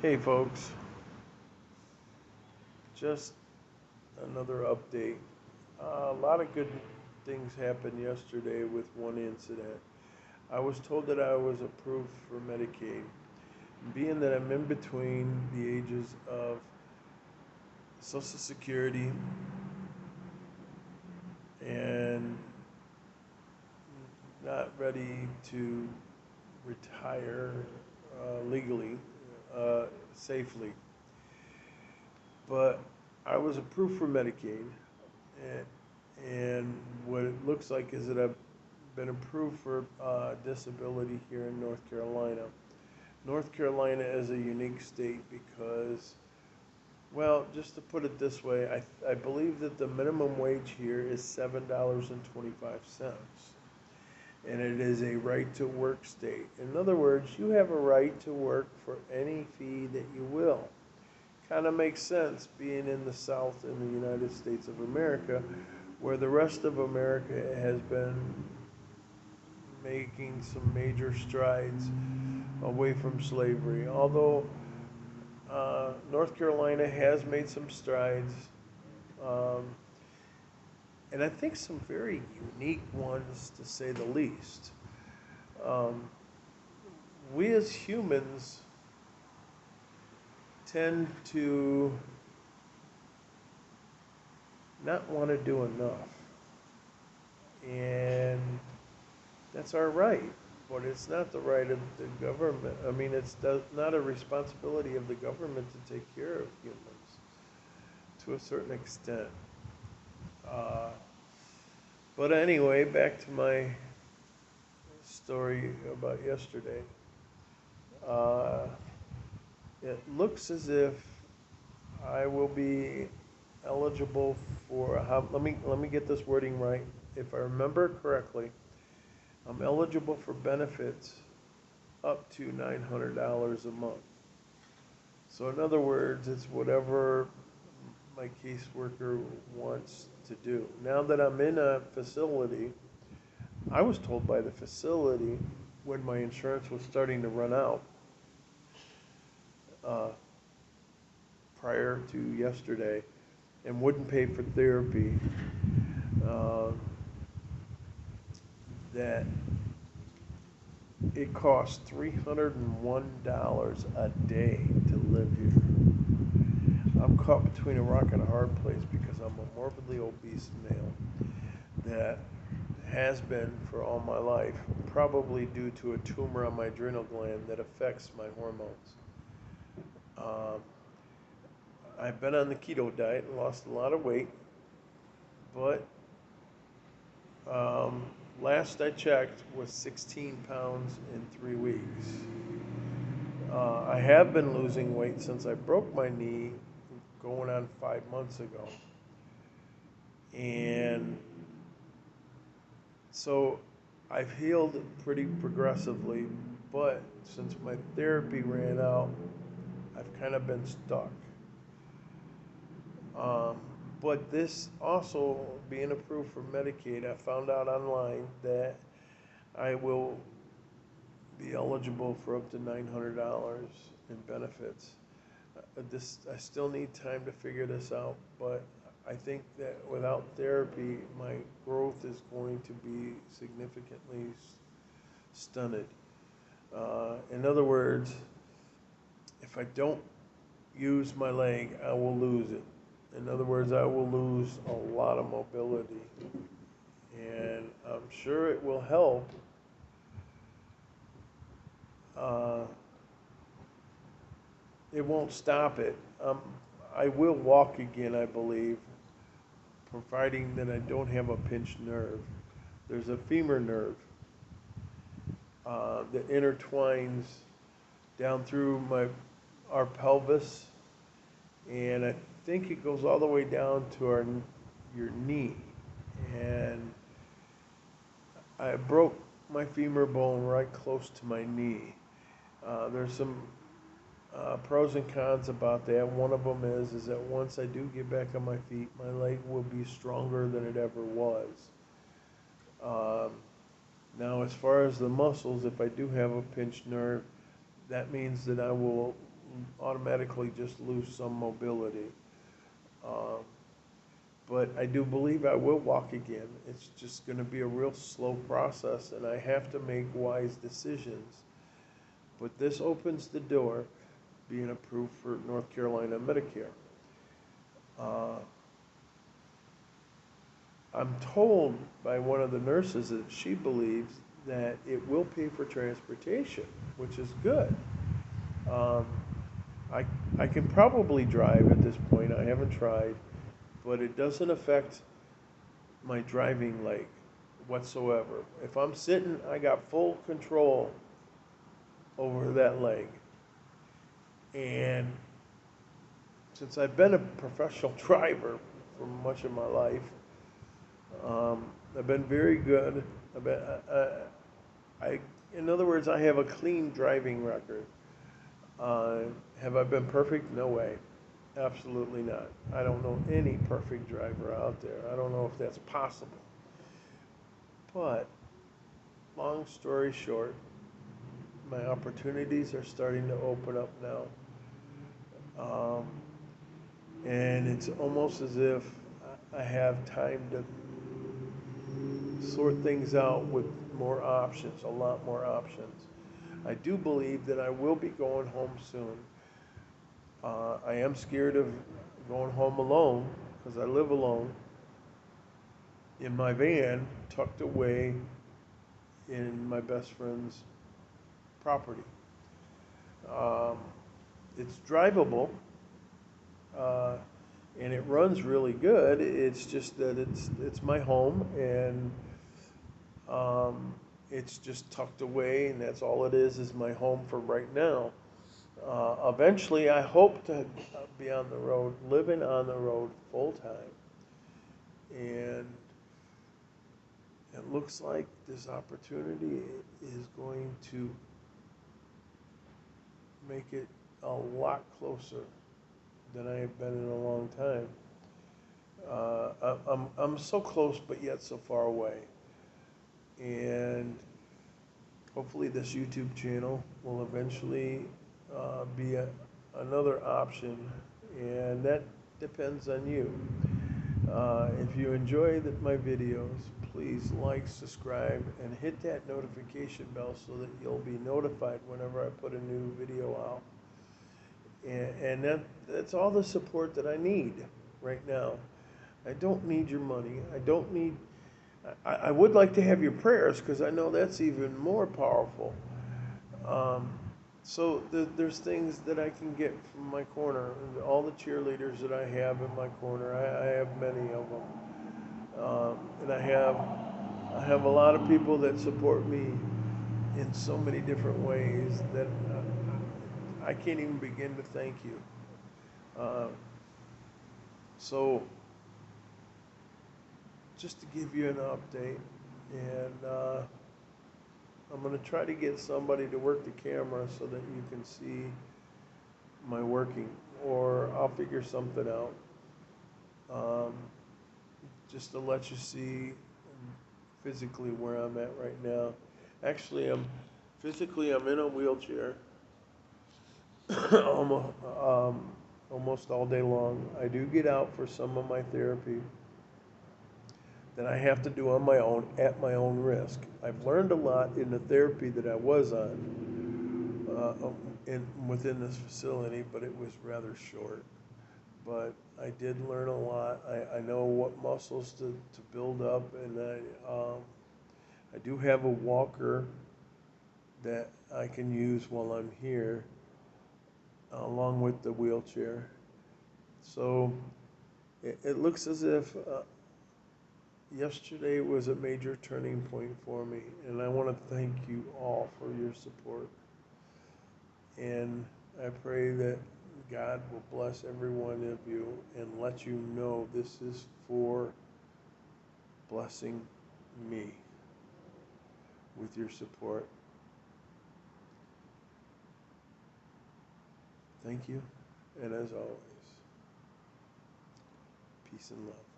Hey folks, just another update. A lot of good things happened yesterday with one incident. I was told that I was approved for Medicaid. Being that I'm in between the ages of Social Security and not ready to retire legally, safely, but I was approved for Medicaid, and what it looks like is that I've been approved for disability here in North Carolina. North Carolina is a unique state because, well, just to put it this way, I believe that the minimum wage here is $7.25, and it is a right to work state. In other words, you have a right to work for any fee that you will. Kind of makes sense being in the South in the United States of America, where the rest of America has been making some major strides away from slavery. Although North Carolina has made some strides, um, and I think some very unique ones to say the least. Um, we as humans tend to not want to do enough. And that's our right, but it's not the right of the government. I mean, not a responsibility of the government to take care of humans to a certain extent. Uh, but anyway, back to my story about yesterday. Uh, it looks as if I will be eligible for let me get this wording right. If I remember correctly, I'm eligible for benefits up to $900 a month. So in other words, it's whatever my caseworker wants to do. Now that I'm in a facility, I was told by the facility when my insurance was starting to run out uh, prior to yesterday and wouldn't pay for therapy, uh, that it costs $301 a day to live here. I'm caught between a rock and a hard place because I'm a morbidly obese male that has been for all my life, probably due to a tumor on my adrenal gland that affects my hormones. Um, I've been on the keto diet and lost a lot of weight, but um, last I checked was 16 pounds in 3 weeks. I have been losing weight since I broke my knee going on 5 months ago. And so I've healed pretty progressively, but since my therapy ran out, I've kind of been stuck. Um, but this also being approved for Medicaid, I found out online that I will be eligible for up to $900 in benefits. I still need time to figure this out, but I think that without therapy, my growth is going to be significantly stunted. In other words, if I don't use my leg, I will lose it. In other words, I will lose a lot of mobility. And I'm sure it will help. Uh, it won't stop it. I will walk again, I believe, providing that I don't have a pinched nerve. There's a femur nerve that intertwines down through our pelvis, and I think it goes all the way down to your knee. And I broke my femur bone right close to my knee. There's some pros and cons about that. One of them is that once I do get back on my feet, my leg will be stronger than it ever was. Um, Now, as far as the muscles, if I do have a pinched nerve, that means that I will automatically just lose some mobility. Um, but I do believe I will walk again. It's just going to be a real slow process, and I have to make wise decisions. But this opens the door, being approved for North Carolina Medicare. Uh, I'm told by one of the nurses that she believes that it will pay for transportation, which is good. Um, I, I can probably drive at this point. I haven't tried, but it doesn't affect my driving leg whatsoever. If I'm sitting, I got full control over that leg. And since I've been a professional driver for much of my life, I've been very good. I've been, I, in other words, I have a clean driving record. Have I been perfect? No way. Absolutely not. I don't know any perfect driver out there. I don't know if that's possible. But, long story short, my opportunities are starting to open up now. And it's almost as if I have time to sort things out with more options, a lot more options. I do believe that I will be going home soon. I am scared of going home alone because I live alone in my van tucked away in my best friend's property. Um, it's drivable, and it runs really good. It's just that it's my home, and it's just tucked away, and that's all it is my home for right now. Eventually, I hope to be on the road, living on the road full time, and it looks like this opportunity is going to make it a lot closer than I have been in a long time. I'm so close, but yet so far away. And hopefully this YouTube channel will eventually be another option, and that depends on you. If you enjoy my videos, please like, subscribe, and hit that notification bell so that you'll be notified whenever I put a new video out. And that's all the support that I need right now. I don't need your money. I would like to have your prayers, because I know that's even more powerful. So there's things that I can get from my corner. All the cheerleaders that I have in my corner, I have many of them. And I have a lot of people that support me in so many different ways that I can't even begin to thank you. So just to give you an update, and I'm going to try to get somebody to work the camera so that you can see my working, or I'll figure something out, just to let you see physically where I'm at right now. Actually, I'm in a wheelchair almost all day long. I do get out for some of my therapy that I have to do on my own, at my own risk. I've learned a lot in the therapy that I was on within this facility, but it was rather short. But I did learn a lot. I know what muscles to build up, and I do have a walker that I can use while I'm here, along with the wheelchair. So it looks as if yesterday was a major turning point for me, and I want to thank you all for your support. And I pray that God will bless every one of you and let you know this is for blessing me with your support. Thank you, and as always, peace and love.